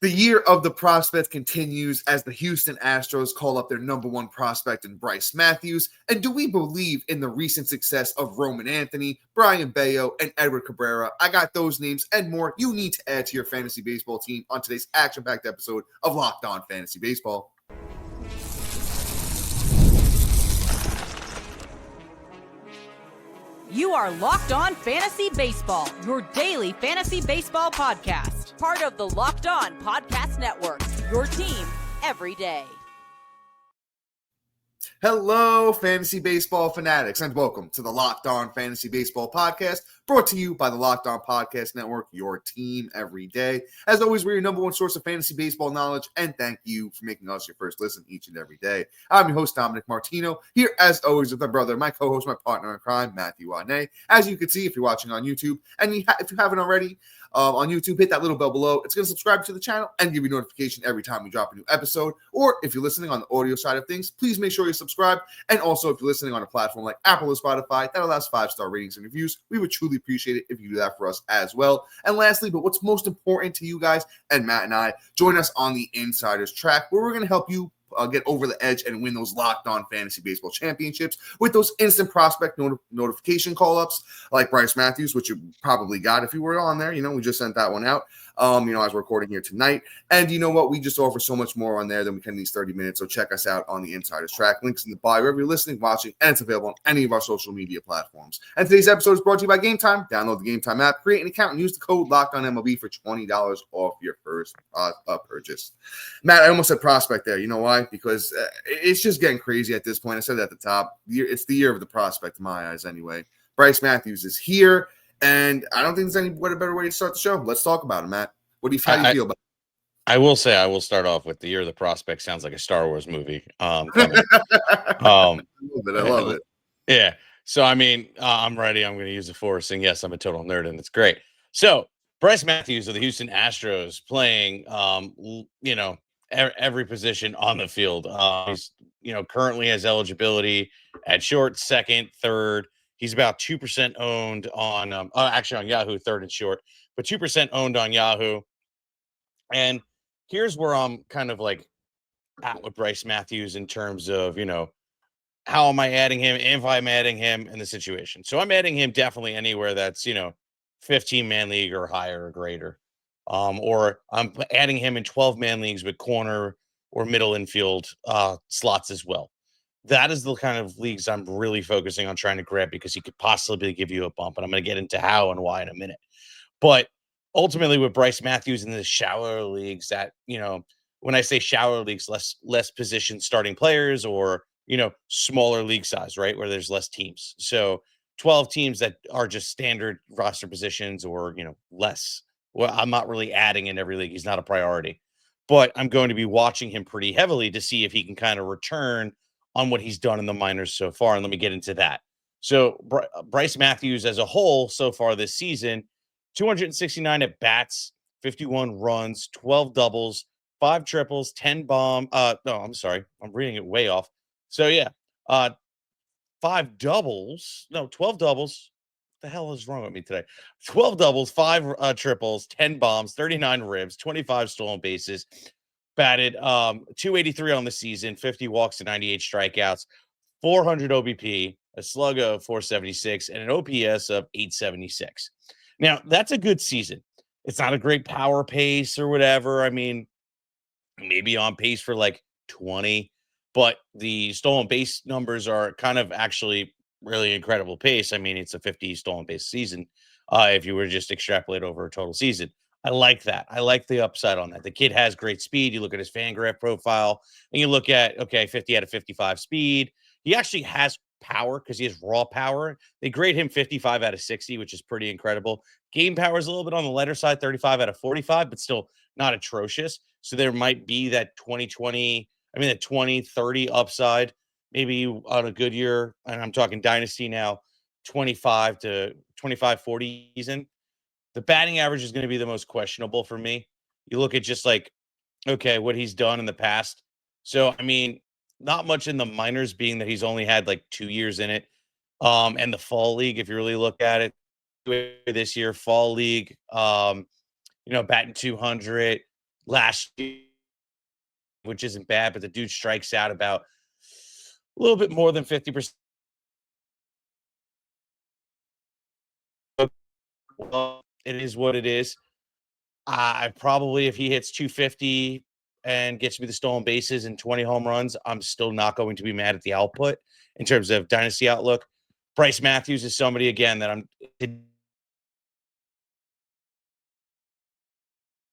The year of the prospect continues as the Houston Astros call up their number one prospect in Bryce Matthews. And do we believe in the recent success of Roman Anthony, Brian Bello, and Edward Cabrera? I got those names and more you need to add to your fantasy baseball team on today's action-packed episode of Locked On Fantasy Baseball. You are Locked On Fantasy Baseball, your daily fantasy baseball podcast. Part of the Locked On Podcast Network, your team every day. Hello, fantasy baseball fanatics, and welcome to the Locked On Fantasy Baseball podcast, brought to you by the Locked On Podcast Network, your team every day. As always, we're your number one source of fantasy baseball knowledge, and thank you for making us your first listen each and every day. I'm your host, Dominic Martino, here as always with my brother, my co-host, my partner in crime, Matthew. As you can see, if you're watching on YouTube, and if you haven't already, on YouTube, hit that little bell below. It's going to subscribe to the channel and give you notification every time we drop a new episode. Or if you're listening on the audio side of things, please make sure you're subscribed. And also, if you're listening on a platform like Apple or Spotify that allows 5-star ratings and reviews, we would truly appreciate it if you do that for us as well. And lastly, but what's most important to you guys and Matt and I, join us on the Insiders Track, where we're going to help you get over the edge and win those Locked On Fantasy Baseball championships with those instant prospect notification call-ups like Bryce Matthews, which you probably got if you were on there. We just sent that one out, as we're recording here tonight. And you know what? We just offer so much more on there than we can in these 30 minutes. So check us out on the Insiders Track. Links in the bio wherever you're listening, watching, and it's available on any of our social media platforms. And today's episode is brought to you by Game Time. Download the Game Time app, create an account, and use the code LOCKEDONMLB for $20 off your first purchase. Matt, I almost said prospect there. You know why? Because it's just getting crazy at this point. I said it at the top. It's the year of the prospect in my eyes anyway. Bryce Matthews is here, and I don't think there's any better way to start the show. Let's talk about it, Matt. How do you feel about it? I will say I will start off with the year of the prospect. Sounds like a Star Wars movie. I love it. Yeah. So, I'm ready. I'm going to use the Force, and yes, I'm a total nerd, and it's great. So, Bryce Matthews of the Houston Astros playing, every position on the field. He's, currently has eligibility at short, second, third. He's about 2% owned on, actually on Yahoo, third and short, but 2% owned on Yahoo. And here's where I'm kind of like at with Bryce Matthews in terms of, how am I adding him, if I'm adding him in the situation. So I'm adding him definitely anywhere that's, 15-man league or higher or greater. Or I'm adding him in 12-man leagues with corner or middle infield slots as well. That is the kind of leagues I'm really focusing on trying to grab because he could possibly give you a bump. And I'm going to get into how and why in a minute. But ultimately with Bryce Matthews in the shallower leagues that, when I say shallower leagues, less position starting players or, smaller league size, right? Where there's less teams. So 12 teams that are just standard roster positions or, less. Well, I'm not really adding in every league. He's not a priority, but I'm going to be watching him pretty heavily to see if he can kind of return on what he's done in the minors so far. And let me get into that. So Bryce Matthews as a whole so far this season, 269 at bats, 51 runs, 12 doubles, 5 triples, 10 bomb. No, I'm sorry. I'm reading it way off. So yeah, 5 doubles. No, 12 doubles. What the hell is wrong with me today? 12 doubles, 5 triples, 10 bombs, 39 ribs, 25 stolen bases, batted 283 on the season, 50 walks to 98 strikeouts, 400 OBP, a slug of 476, and an OPS of 876. Now, that's a good season. It's not a great power pace or whatever. Maybe on pace for like 20, but the stolen base numbers are kind of actually really incredible pace. It's a 50 stolen base season if you were to just extrapolate over a total season. I like that. I like the upside on that. The kid has great speed. You look at his Fangraph profile and you look at, 50 out of 55 speed. He actually has power because he has raw power. They grade him 55 out of 60, which is pretty incredible. Game power is a little bit on the lighter side, 35 out of 45, but still not atrocious. So there might be that 20-30 upside, maybe on a good year. And I'm talking dynasty now, 25 to 25-40 season. The batting average is going to be the most questionable for me. You look at just like, what he's done in the past. So, not much in the minors, being that he's only had like 2 years in it. And the fall league, if you really look at it this year, fall league, batting 200, last year, which isn't bad, but the dude strikes out about a little bit more than 50%. Well, it is what it is. I probably, if he hits 250 and gets me the stolen bases and 20 home runs, I'm still not going to be mad at the output in terms of dynasty outlook. Bryce Matthews is somebody, again, that I'm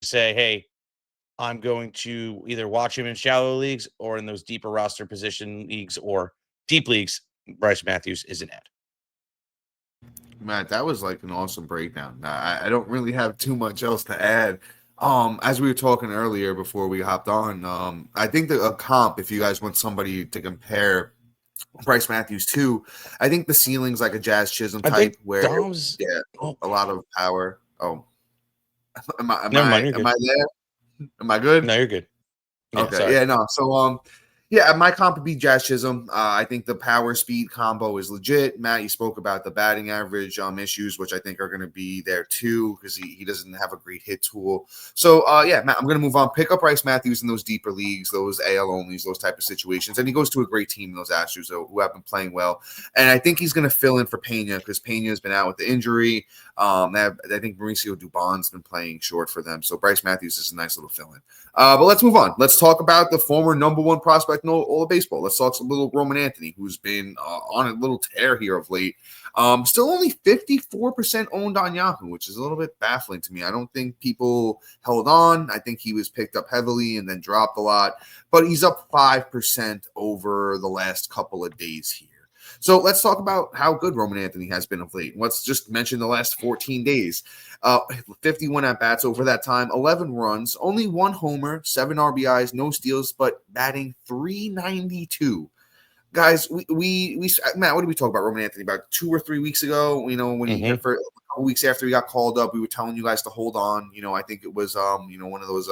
say, hey, I'm going to either watch him in shallow leagues or in those deeper roster position leagues or deep leagues. Bryce Matthews is an ad. Matt, that was like an awesome breakdown. I don't really have too much else to add. As we were talking earlier before we hopped on, I think that a comp, if you guys want somebody to compare Bryce Matthews to, I think the ceiling's like a Jazz Chisholm type where a lot of power. Oh, am I there? Am I good? No, you're good. Yeah, okay. Sorry. Yeah, no. So yeah, my comp would be Jazz Chisholm. I think the power speed combo is legit. Matt, you spoke about the batting average issues, which I think are going to be there too because he doesn't have a great hit tool. So yeah, Matt, I'm going to move on. Pick up Bryce Matthews in those deeper leagues, those AL onlys, those type of situations, and he goes to a great team in those Astros who have been playing well. And I think he's going to fill in for Pena because Pena has been out with the injury. I think Mauricio Dubon's been playing short for them, so Bryce Matthews is a nice little fill-in. But let's move on. Let's talk about the former number one prospect in all of baseball. Let's talk some little Roman Anthony, who's been on a little tear here of late. Still only 54% owned on Yahoo, which is a little bit baffling to me. I don't think people held on. I think he was picked up heavily and then dropped a lot. But he's up 5% over the last couple of days here. So let's talk about how good Roman Anthony has been of late. Let's just mention the last 14 days. 51 at-bats over that time, 11 runs, only 1 homer, 7 RBIs, no steals, but batting .392. Guys, we Matt, what did we talk about Roman Anthony about 2 or 3 weeks ago? You know, when he for a couple weeks after he got called up, we were telling you guys to hold on. You know, I think it was one of those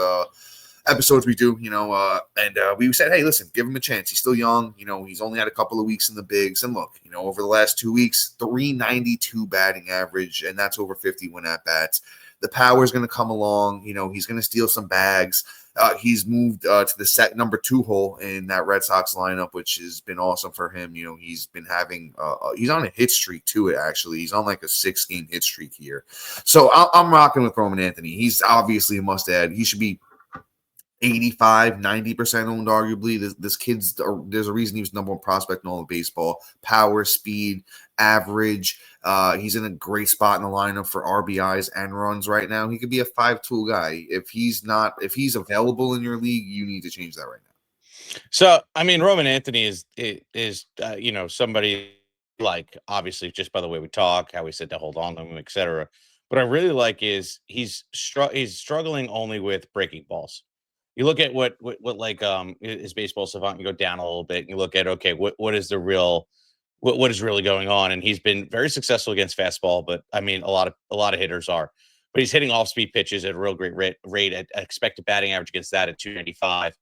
episodes we do, and we said, hey, listen, give him a chance. He's still young. He's only had a couple of weeks in the bigs. And look, over the last 2 weeks, .392 batting average, and that's over 51 at-bats. The power is going to come along. He's going to steal some bags. He's moved to the number 2 hole in that Red Sox lineup, which has been awesome for him. He's been having he's on a hit streak to it, actually. He's on like a 6-game hit streak here. So I'm rocking with Roman Anthony. He's obviously a must-add. He should be 85, 90% owned, arguably. This kid's, there's a reason he was number one prospect in all of baseball. Power, speed, average. He's in a great spot in the lineup for RBIs and runs right now. He could be a 5-tool guy. If he's available in your league, you need to change that right now. So, I mean, Roman Anthony is somebody, like, obviously, just by the way we talk, how we said to hold on to him, etc. What I really like is he's struggling only with breaking balls. You look at what like his baseball savant, you go down a little bit and you look at, okay, what is the real what is really going on? And he's been very successful against fastball, but I mean a lot of hitters are. But he's hitting off-speed pitches at a real great rate at expected batting average against that at 295.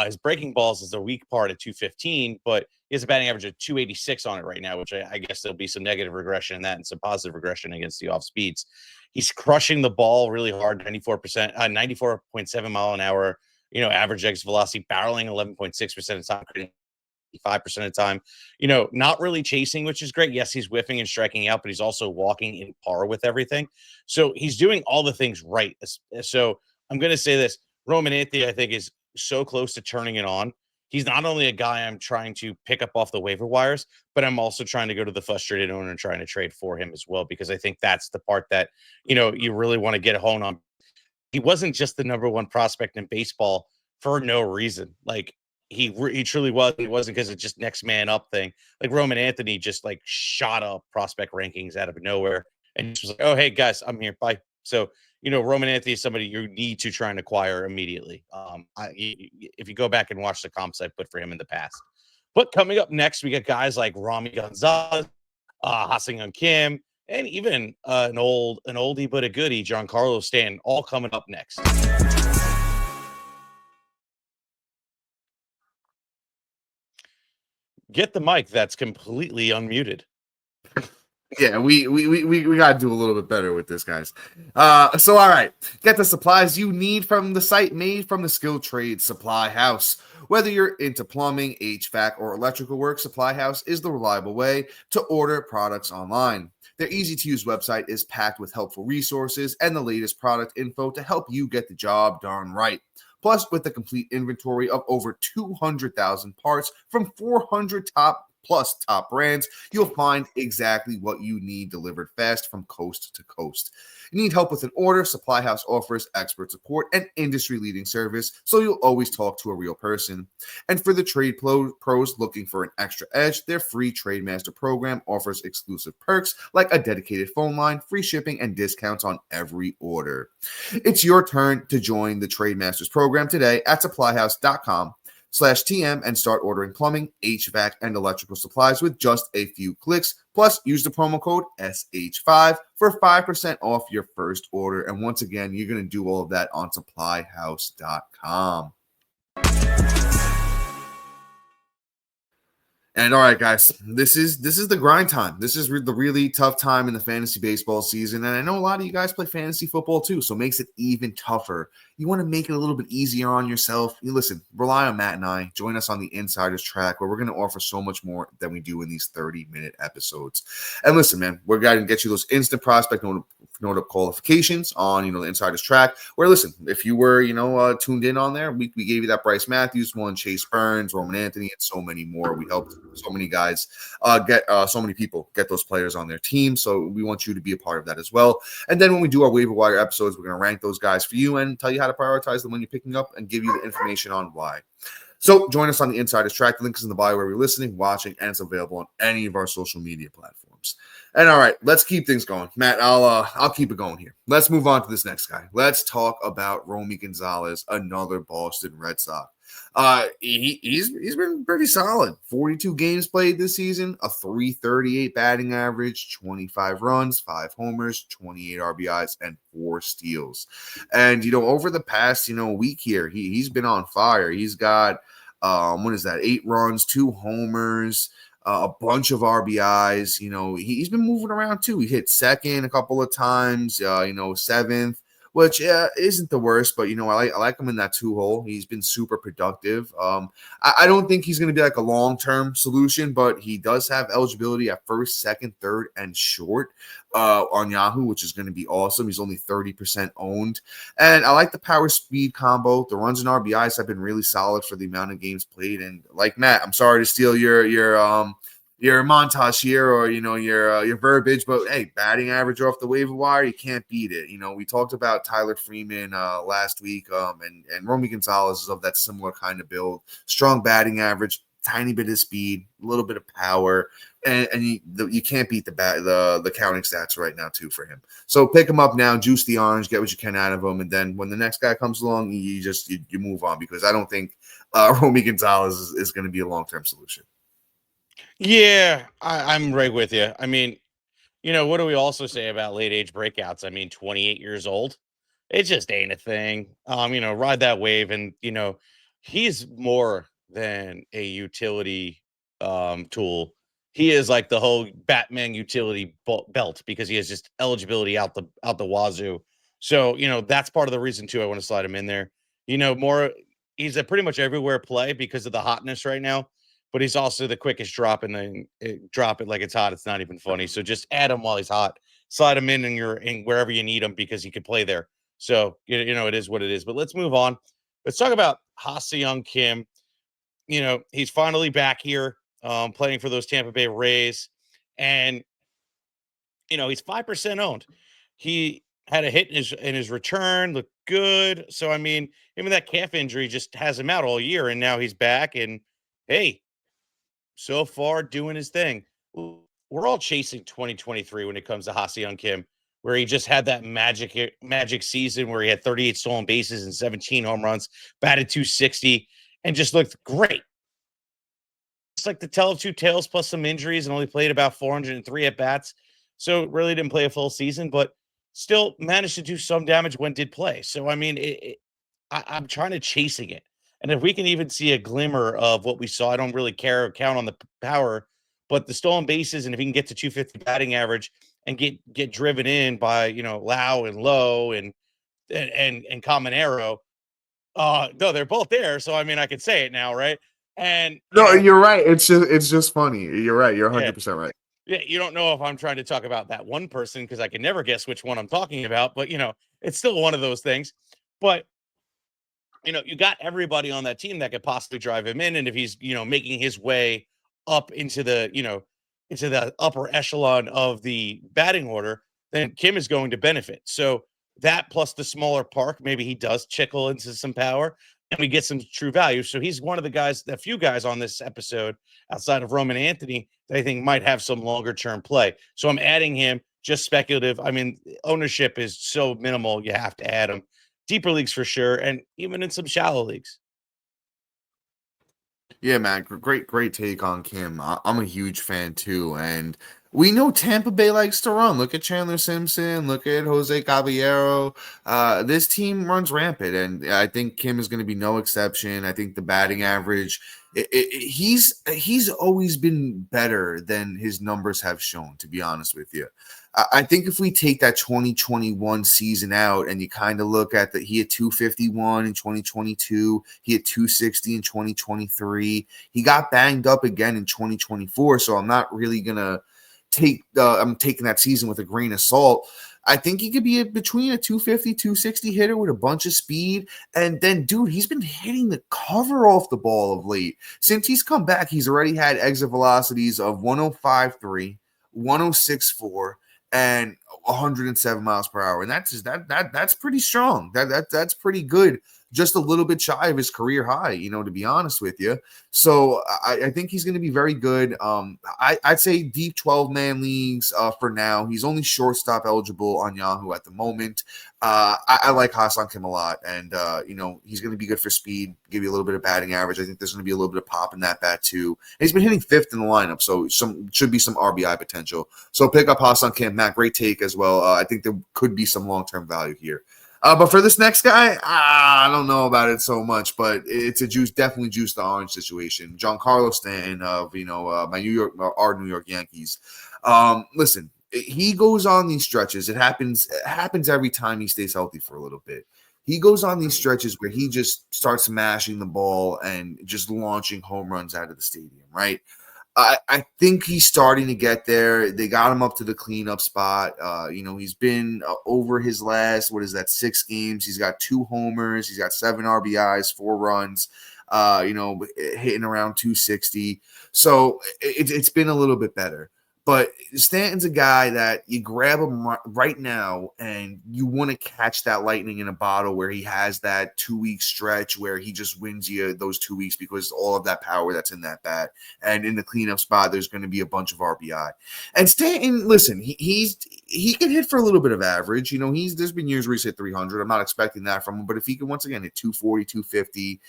His breaking balls is the weak part at 215, but he has a batting average of 286 on it right now, which I guess there'll be some negative regression in that and some positive regression against the off speeds. He's crushing the ball really hard, 94%, 94.7 mile an hour, average exit velocity, barreling 11.6% of the time, 5% of the time, not really chasing, which is great. Yes, he's whiffing and striking out, but he's also walking in par with everything. So he's doing all the things right. So I'm going to say this, Roman Anthony, I think, is so close to turning it on. He's not only a guy I'm trying to pick up off the waiver wires, but I'm also trying to go to the frustrated owner and trying to trade for him as well, because I think that's the part that, you really want to get a hone on. He wasn't just the number one prospect in baseball for no reason. Like, he truly was. It wasn't because it's just next man up thing. Like, Roman Anthony just like shot up prospect rankings out of nowhere and just was like, oh, hey guys, I'm here. Bye. So, Roman Anthony is somebody you need to try and acquire immediately. If you go back and watch the comps I put for him in the past. But coming up next, we got guys like Romy Gonzalez, Haseong Kim, and even an oldie but a goodie, Giancarlo Stanton, all coming up next. Get the mic that's completely unmuted. Yeah, we got to do a little bit better with this, guys. So, all right, get the supplies you need from the site made from the Skilled Trades Supply House. Whether you're into plumbing, HVAC, or electrical work, Supply House is the reliable way to order products online. Their easy to use website is packed with helpful resources and the latest product info to help you get the job done right. Plus, with the complete inventory of over 200,000 parts from 400 top brands, you'll find exactly what you need delivered fast from coast to coast. You need help with an order? Supply House offers expert support and industry-leading service, so you'll always talk to a real person. And for the pros looking for an extra edge, their free Trade Master program offers exclusive perks like a dedicated phone line, free shipping, and discounts on every order. It's your turn to join the Trade Masters program today at supplyhouse.com/TM and start ordering plumbing, HVAC, and electrical supplies with just a few clicks. Plus, use the promo code SH5 for 5% off your first order. And once again, you're going to do all of that on supplyhouse.com. And all right, guys, this is the grind time. This is the really tough time in the fantasy baseball season. And I know a lot of you guys play fantasy football too, so it makes it even tougher. You want to make it a little bit easier on yourself. You listen, rely on Matt and I. Join us on the Insiders Track, where we're going to offer so much more than we do in these 30-minute episodes. And listen, man, we're going to get you those instant prospect note qualifications on, the Insiders Track, where, listen, if you were, tuned in on there, we gave you that Bryce Matthews one, Chase Burns, Roman Anthony, and so many more. We helped so many guys get so many people get those players on their team. So we want you to be a part of that as well. And then when we do our waiver wire episodes, we're going to rank those guys for you and tell you how to prioritize them when you're picking up and give you the information on why. So join us on the Insiders Track. The link is in the bio where you're listening, watching, and it's available on any of our social media platforms. And all right, let's keep things going. Matt, I'll keep it going here. Let's move on to this next guy. Let's talk about Romy Gonzalez, another Boston Red Sox. He's been pretty solid. 42 games played this season, a .338 batting average, 25 runs, 5 homers, 28 RBIs, and 4 steals. And over the past week here, he's been on fire. He's got 8 runs, 2 homers, a bunch of RBIs. He's been moving around too. He hit second a couple of times, 7th, which isn't the worst, but I like him in that 2-hole. He's been super productive. I don't think he's going to be like a long-term solution, but he does have eligibility at first, second, third, and short on Yahoo, which is going to be awesome. He's only 30% owned, and I like the power speed combo. The runs and RBIs have been really solid for the amount of games played. And like Matt, I'm sorry to steal your montage here or your verbiage, but hey, batting average off the waiver wire, you can't beat it. We talked about Tyler Freeman last week, and Romy Gonzalez is of that similar kind of build. Strong batting average, tiny bit of speed, a little bit of power, and you can't beat the counting stats right now too for him. So pick him up now, juice the orange, get what you can out of him, and then when the next guy comes along, you move on, because I don't think Romy Gonzalez is going to be a long-term solution. Yeah, I'm right with you. I mean, what do we also say about late age breakouts? I mean, 28 years old, it just ain't a thing. Ride that wave, and he's more than a utility tool. He is like the whole Batman utility belt, because he has just eligibility out the wazoo. So that's part of the reason too. I want to slide him in there. More, he's a pretty much everywhere play because of the hotness right now. But he's also the quickest drop, and then drop it like it's hot. It's not even funny. So just add him while he's hot. Slide him in wherever you need him, because he can play there. So it is what it is. But let's move on. Let's talk about Haseong Kim. He's finally back here, playing for those Tampa Bay Rays, and he's 5% owned. He had a hit in his return, looked good. So I mean, even that calf injury just has him out all year, and now he's back. And hey, so far doing his thing. We're all chasing 2023 when it comes to Haseong Kim, where he just had that magic season where he had 38 stolen bases and 17 home runs, batted .260, and just looked great. It's like the tale of two tales, plus some injuries, and only played about 403 at bats. So really didn't play a full season, but still managed to do some damage when did play. So I mean, I'm trying to chasing it. And if we can even see a glimmer of what we saw, I don't really count on the power but the stolen bases, and if he can get to 250 batting average and get driven in by, Lau and Lowe and Caminero, no, they're both there. So I mean, I can say it now, right? And No, you're right. It's just funny. You're right. You're yeah, 100% right. yeah, you don't know if I'm trying to talk about that one person because I can never guess which one I'm talking about, but it's still one of those things. But you got everybody on that team that could possibly drive him in. And if he's, making his way up into the upper echelon of the batting order, then Kim is going to benefit. So that plus the smaller park, maybe he does chickle into some power and we get some true value. So he's one of the few guys on this episode outside of Roman Anthony that I think might have some longer term play. So I'm adding him, just speculative. I mean, ownership is so minimal, you have to add him. Deeper leagues for sure, and even in some shallow leagues. Yeah, man, great take on Kim. I'm a huge fan too, and we know Tampa Bay likes to run. Look at Chandler Simpson. Look at Jose Caballero. This team runs rampant, and I think Kim is going to be no exception. I think the batting average, he's always been better than his numbers have shown. To be honest with you, I think if we take that 2021 season out and you kind of look at he had 251 in 2022, he had 260 in 2023. He got banged up again in 2024, so I'm not really gonna I'm taking that season with a grain of salt. I think he could be between a 250, 260 hitter with a bunch of speed. And then, dude, he's been hitting the cover off the ball of late. Since he's come back, he's already had exit velocities of 105.3, 106.4, and 107 miles per hour. And that's pretty strong. That's pretty good. Just a little bit shy of his career high, to be honest with you. So I think he's going to be very good. I'd say deep 12-man leagues for now. He's only shortstop eligible on Yahoo at the moment. I like Haseong Kim a lot, and he's going to be good for speed, give you a little bit of batting average. I think there's going to be a little bit of pop in that bat too. And he's been hitting fifth in the lineup, so should be some RBI potential. So pick up Haseong Kim. Matt, great take as well. I think there could be some long-term value here. But for this next guy, I don't know about it so much, but it's definitely juice the orange situation. Giancarlo Stanton of my New York Yankees. Listen, he goes on these stretches. It happens every time he stays healthy for a little bit. He goes on these stretches where he just starts smashing the ball and just launching home runs out of the stadium, right? I think he's starting to get there. They got him up to the cleanup spot. He's been over his last, 6 games. He's got 2 homers. He's got 7 RBIs, 4 runs, hitting around 260. So it's been a little bit better. But Stanton's a guy that you grab him right now and you want to catch that lightning in a bottle where he has that 2-week stretch where he just wins you those 2 weeks because all of that power that's in that bat. And in the cleanup spot, there's going to be a bunch of RBI. And Stanton, listen, he can hit for a little bit of average. There's been years where he's hit 300. I'm not expecting that from him. But if he can once again hit 240, 250,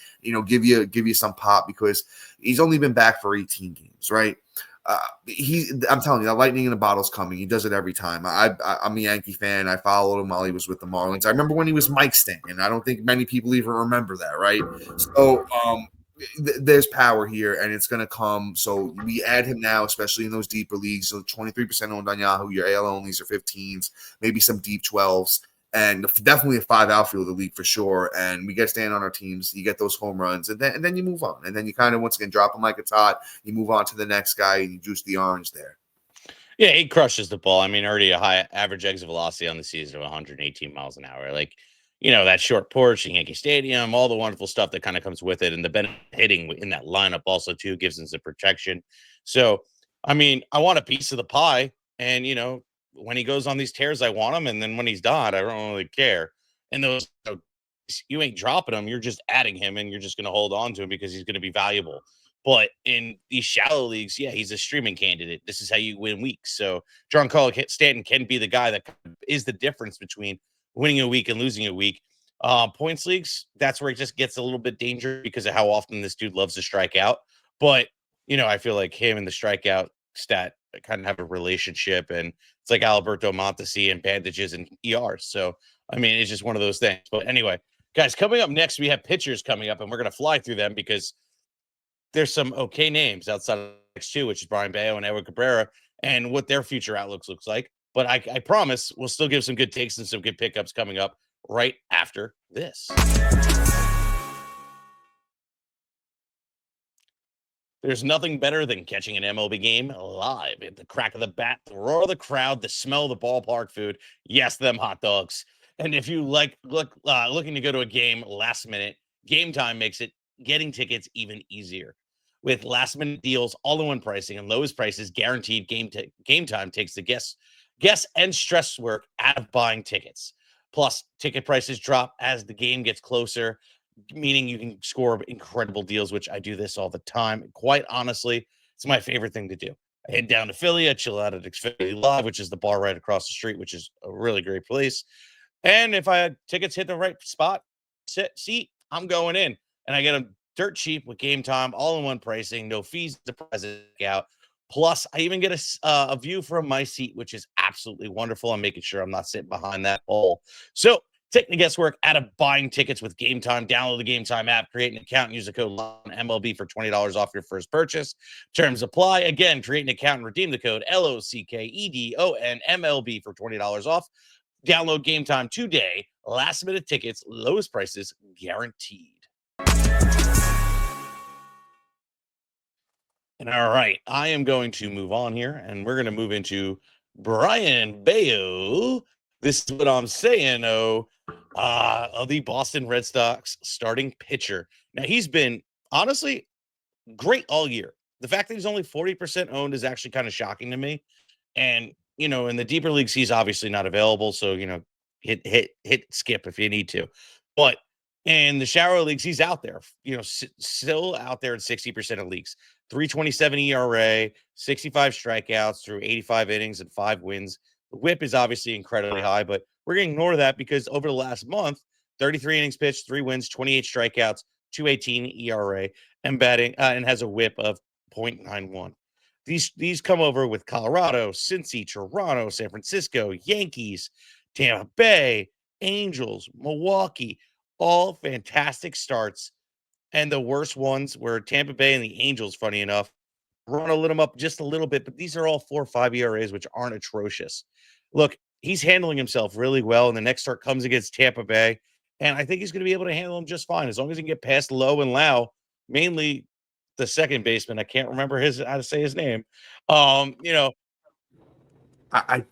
give you some pop because he's only been back for 18 games, right? I'm telling you, that lightning in the bottle's coming. He does it every time. I'm a Yankee fan. I followed him while he was with the Marlins. I remember when he was Mike Stanton. I don't think many people even remember that, right? So there's power here, and it's going to come. So we add him now, especially in those deeper leagues. So 23% owned on Yahoo. Your AL onlys are 15s, maybe some deep 12s. And definitely a 5 outfielder league for sure. And we get Stan on our teams. You get those home runs, and then you move on. And then you kind of once again drop him like it's hot. You move on to the next guy, and you juice the orange there. Yeah, he crushes the ball. I mean, already a high average exit velocity on the season of 118 miles an hour. Like, that short porch in Yankee Stadium, all the wonderful stuff that kind of comes with it, and the benefit hitting in that lineup also too gives him some protection. So, I mean, I want a piece of the pie, and when he goes on these tears, I want him. And then when he's not, I don't really care. And those, you ain't dropping him. You're just adding him and you're just going to hold on to him because he's going to be valuable. But in these shallow leagues, yeah, he's a streaming candidate. This is how you win weeks. So Giancarlo Stanton can be the guy that is the difference between winning a week and losing a week. Points leagues, that's where it just gets a little bit dangerous because of how often this dude loves to strike out. But, I feel like him and the strikeout stat kind of have a relationship, and it's like Alberto Mondesi and bandages and ERs. So, I mean, it's just one of those things. But anyway, guys, coming up next, we have pitchers coming up, and we're going to fly through them because there's some okay names outside of too, which is Brian Bello and Edward Cabrera, and what their future outlooks looks like. But I promise we'll still give some good takes and some good pickups coming up right after this. There's nothing better than catching an MLB game live at the crack of the bat, the roar of the crowd, the smell of the ballpark food. Yes, them hot dogs. And if you looking to go to a game last minute, Game Time makes it getting tickets even easier. With last minute deals, all-in-one pricing, and lowest prices guaranteed, Game Time takes the guess and stress work out of buying tickets. Plus, ticket prices drop as the game gets closer, meaning you can score incredible deals, which I do this all the time. Quite honestly, it's my favorite thing to do. I head down to Philly, I chill out at Xfinity Live, which is the bar right across the street, which is a really great place. And if I had tickets hit the right spot, seat, I'm going in. And I get them dirt cheap with Game Time, all-in-one pricing, no fees to price out. Plus, I even get a view from my seat, which is absolutely wonderful. I'm making sure I'm not sitting behind that pole. So take the guesswork out of buying tickets with Game Time. Download the Game Time app, create an account, and use the code MLB for $20 off your first purchase. Terms apply. Again, create an account and redeem the code LOCKEDON MLB for $20 off. Download Game Time today. Last minute tickets, lowest prices guaranteed. And all right, I am going to move on here, and we're going to move into Brian Bello. This is what I'm saying, of the Boston Red Sox starting pitcher. Now, he's been, honestly, great all year. The fact that he's only 40% owned is actually kind of shocking to me. And, in the deeper leagues, he's obviously not available. So, hit skip if you need to. But in the shallower leagues, he's out there, still out there in 60% of leagues. 3.27 ERA, 65 strikeouts through 85 innings and 5 wins. The whip is obviously incredibly high, but we're going to ignore that because over the last month, 33 innings pitched, 3 wins, 28 strikeouts, 2.18 ERA, and batting and has a whip of 0.91. These come over with Colorado, Cincy, Toronto, San Francisco, Yankees, Tampa Bay, Angels, Milwaukee, all fantastic starts. And the worst ones were Tampa Bay and the Angels, funny enough. Toronto lit them up just a little bit, but these are all 4 or 5 ERAs, which aren't atrocious. Look, he's handling himself really well, and the next start comes against Tampa Bay, and I think he's going to be able to handle them just fine as long as he can get past Lowe and Lau, mainly the second baseman. I can't remember how to say his name. I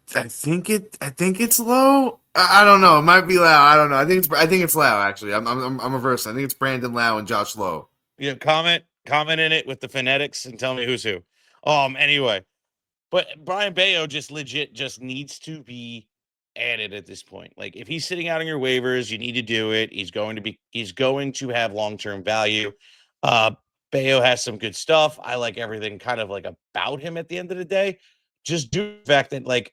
think it's Low. I don't know. It might be Lau. I don't know. I think it's Lau actually. I'm reversing. I think it's Brandon Lau and Josh Lowe. Comment in it with the phonetics and tell me who's who. Anyway, but Brian Bello just needs to be added at this point. Like if he's sitting out on your waivers, you need to do it. He's going to have long-term value. Bello has some good stuff. I like everything kind of like about him at the end of the day. Just due to the fact that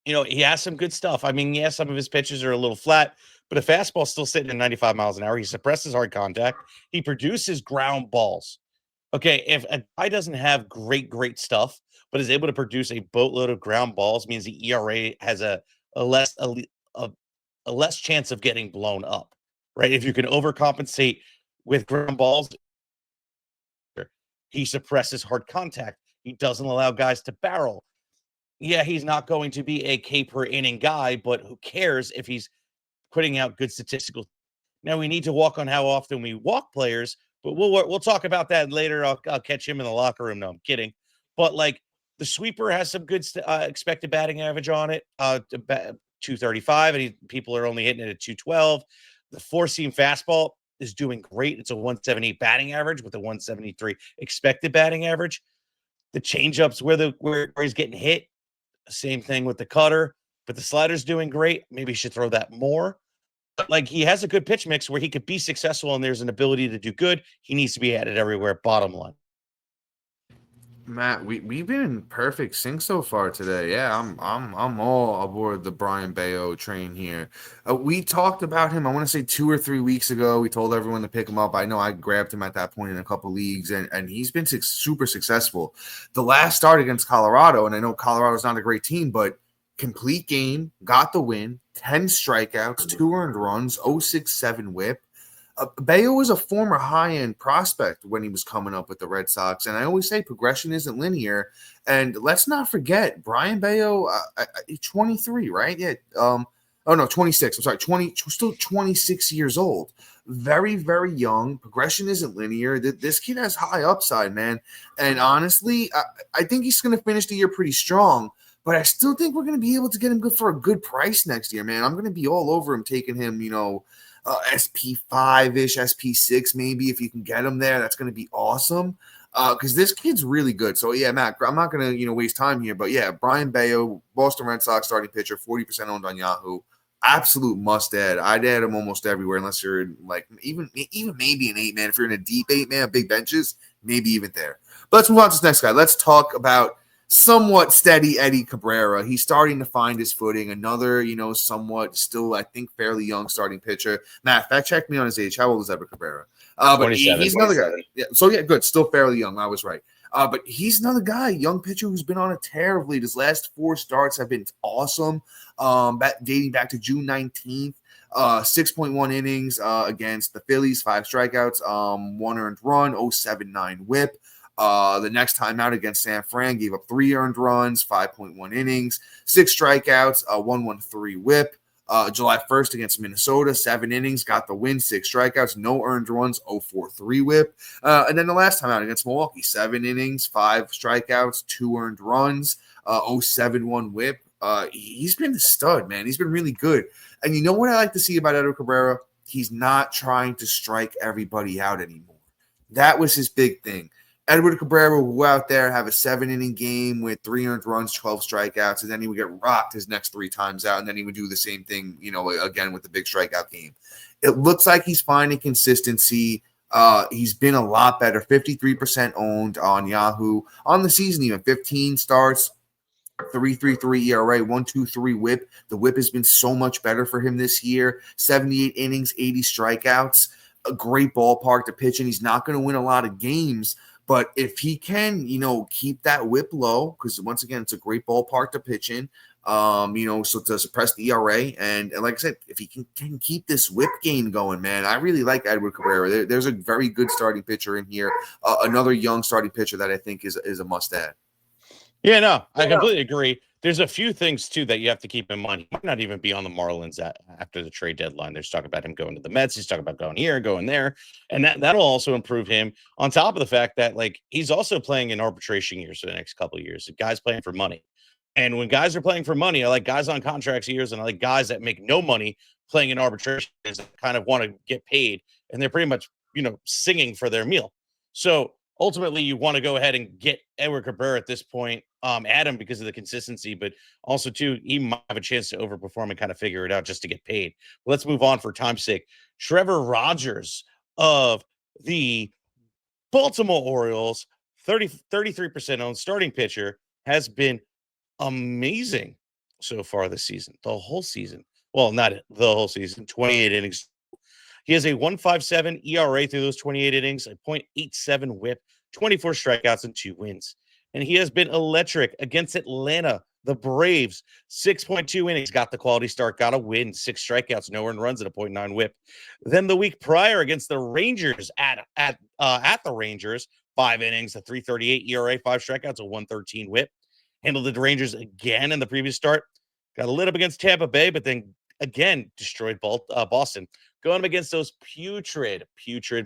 he has some good stuff. I mean, yeah, some of his pitches are a little flat, but a fastball's still sitting at 95 miles an hour. He suppresses hard contact. He produces ground balls. Okay, if a guy doesn't have great stuff, but is able to produce a boatload of ground balls, means the ERA has a less chance of getting blown up, right? If you can overcompensate with ground balls, he suppresses hard contact. He doesn't allow guys to barrel. Yeah, he's not going to be a K per inning guy, but who cares if he's putting out good statistical. Now we need to walk on how often we walk players, but we'll talk about that later. I'll catch him in the locker room. No, I'm kidding. But the sweeper has some good expected batting average on it, 235, and people are only hitting it at 212. The 4-seam fastball is doing great. It's a 178 batting average with a 173 expected batting average. The changeups where he's getting hit, same thing with the cutter, but the slider's doing great. Maybe you should throw that more. But he has a good pitch mix where he could be successful and there's an ability to do good. He needs to be added everywhere. Bottom line. Matt, we've been in perfect sync so far today. Yeah, I'm all aboard the Brian Bello train here. We talked about him, I want to say 2 or 3 weeks ago. We told everyone to pick him up. I know I grabbed him at that point in a couple leagues, and he's been super successful. The last start against Colorado, and I know Colorado's not a great team, but complete game, got the win, 10 strikeouts, 2 earned runs, 0.67 whip. Bello was a former high-end prospect when he was coming up with the Red Sox, and I always say progression isn't linear. And let's not forget, Brian Bello, 23, right? Yeah. Oh no, 26. I'm sorry, 20. Still 26 years old. Very, very young. Progression isn't linear. This kid has high upside, man. And honestly, I think he's going to finish the year pretty strong. But I still think we're going to be able to get him good for a good price next year, man. I'm going to be all over him, taking him, SP5-ish, SP6 maybe. If you can get him there, that's going to be awesome. Because this kid's really good. So, yeah, Matt, I'm not going to, waste time here. But, yeah, Brian Bello, Boston Red Sox starting pitcher, 40% owned on Yahoo. Absolute must add. I'd add him almost everywhere unless you're in, like, even maybe an 8-man. If you're in a deep 8-man, big benches, maybe even there. But let's move on to this next guy. Let's talk about somewhat steady Eddie Cabrera. He's starting to find his footing. Another, somewhat still, I think, fairly young starting pitcher. Matt, fact check me on his age. How old is Edward Cabrera? But he's another guy. Yeah, so, yeah, good. Still fairly young. I was right. But he's another guy, young pitcher who's been on a tear of late. His last 4 starts have been awesome. Dating back to June 19th. 6.1 innings against the Phillies, 5 strikeouts, 1 earned run, 0.79 whip. The next time out against San Fran, gave up 3 earned runs, 5.1 innings, 6 strikeouts, 1.13 whip. July 1st against Minnesota, 7 innings, got the win, 6 strikeouts, no earned runs, 0.43 whip. And then the last time out against Milwaukee, 7 innings, 5 strikeouts, 2 earned runs, 0.71 whip. He's been the stud, man. He's been really good. And you know what I like to see about Edward Cabrera? He's not trying to strike everybody out anymore. That was his big thing. Edward Cabrera will go out there, have a 7-inning game with 3 earned runs, 12 strikeouts, and then he would get rocked his next 3 times out, and then he would do the same thing, again with the big strikeout game. It looks like he's finding consistency. He's been a lot better, 53% owned on Yahoo. On the season, even 15 starts, 3.33 ERA, 1.23 whip. The whip has been so much better for him this year. 78 innings, 80 strikeouts. A great ballpark to pitch in. He's not going to win a lot of games, but if he can, keep that whip low, because once again, it's a great ballpark to pitch in, so to suppress the ERA. And like I said, if he can keep this whip game going, man, I really like Edward Cabrera. There's a very good starting pitcher in here. Another young starting pitcher that I think is a must add. Yeah, no, I completely agree. There's a few things, too, that you have to keep in mind. He might not even be on the Marlins after the trade deadline. There's talk about him going to the Mets. He's talking about going here, going there. And that'll also improve him on top of the fact that, he's also playing in arbitration years for the next couple of years. The guy's playing for money. And when guys are playing for money, I like guys on contracts years, and I like guys that make no money playing in arbitration that kind of want to get paid. And they're pretty much, singing for their meal. So ultimately, you want to go ahead and get Edward Cabrera at this point, add him because of the consistency, but also, too, he might have a chance to overperform and kind of figure it out just to get paid. Let's move on for time's sake. Trevor Rogers of the Baltimore Orioles, 33% owned starting pitcher, has been amazing so far this season, the whole season. Well, not the whole season, 28 innings. He has a 1.57 ERA through those 28 innings, a 0.87 whip, 24 strikeouts, and 2 wins. And he has been electric against Atlanta, the Braves, 6.2 innings, got the quality start, got a win, 6 strikeouts, no earned runs, at a 0.9 whip. Then the week prior against the Rangers at the Rangers, 5 innings, a 3.38 ERA, 5 strikeouts, a 1.13 whip. Handled the Rangers again in the previous start. Got a lit up against Tampa Bay, but then again destroyed Boston. Going up against those putrid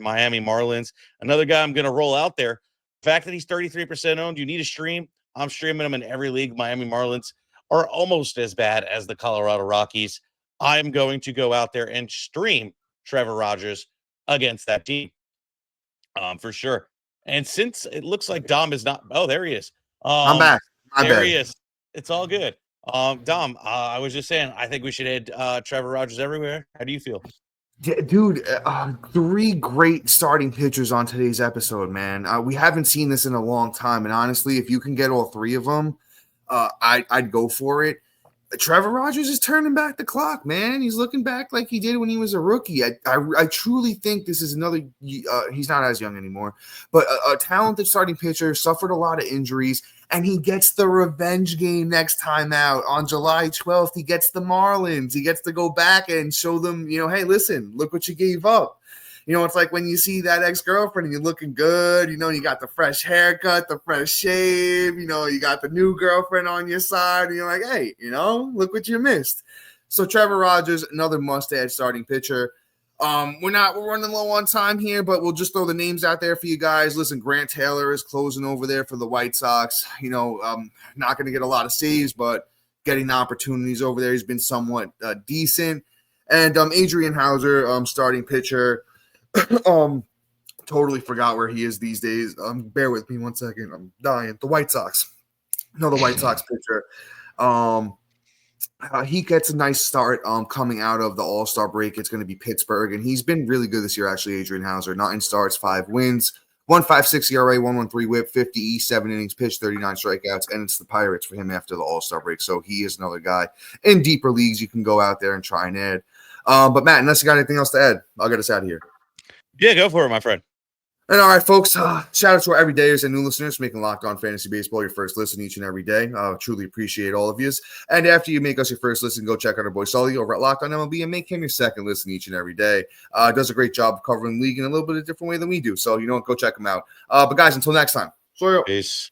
Miami Marlins. Another guy I'm going to roll out there. The fact that he's 33% owned, you need a stream. I'm streaming him in every league. Miami Marlins are almost as bad as the Colorado Rockies. I'm going to go out there and stream Trevor Rogers against that team for sure. And since it looks like Dom is not – oh, there he is. I'm back. There he is. It's all good. Dom, I was just saying, I think we should add Trevor Rogers everywhere. How do you feel? Yeah, dude, 3 great starting pitchers on today's episode, man. We haven't seen this in a long time, and honestly, if you can get all 3 of them, I'd go for it. Trevor Rogers is turning back the clock, man. He's looking back like he did when he was a rookie. I truly think this is another he's not as young anymore, but a talented starting pitcher, suffered a lot of injuries, and he gets the revenge game next time out. On July 12th, he gets the Marlins. He gets to go back and show them, hey, listen, look what you gave up. it's like when you see that ex-girlfriend and you're looking good, you got the fresh haircut, the fresh shave, you got the new girlfriend on your side, and you're like, hey, look what you missed. So Trevor Rogers, another must-add starting pitcher. We're running low on time here, but we'll just throw the names out there for you guys. Listen, Grant Taylor is closing over there for the White Sox. Not going to get a lot of saves, but getting the opportunities over there. He's been somewhat decent. And Adrian Hauser, starting pitcher. Totally forgot where he is these days. Bear with me 1 second. I'm dying. The White Sox. No, the White Sox pitcher. He gets a nice start coming out of the All-Star break. It's going to be Pittsburgh, and he's been really good this year, actually, Adrian Hauser. 9 starts, 5 wins, 1.56 ERA, 1.13 whip, 50 E, 7 innings pitched, 39 strikeouts, and it's the Pirates for him after the All-Star break. So he is another guy. In deeper leagues, you can go out there and try and add. But, Matt, unless you got anything else to add, I'll get us out of here. Yeah, go for it, my friend. And all right, folks, shout out to our everydayers and new listeners for making Locked On Fantasy Baseball your first listen each and every day. Truly appreciate all of you. And after you make us your first listen, go check out our boy Sully over at Locked On MLB and make him your second listen each and every day. Does a great job of covering the league in a little bit of a different way than we do. So, go check him out. But guys, until next time. Peace.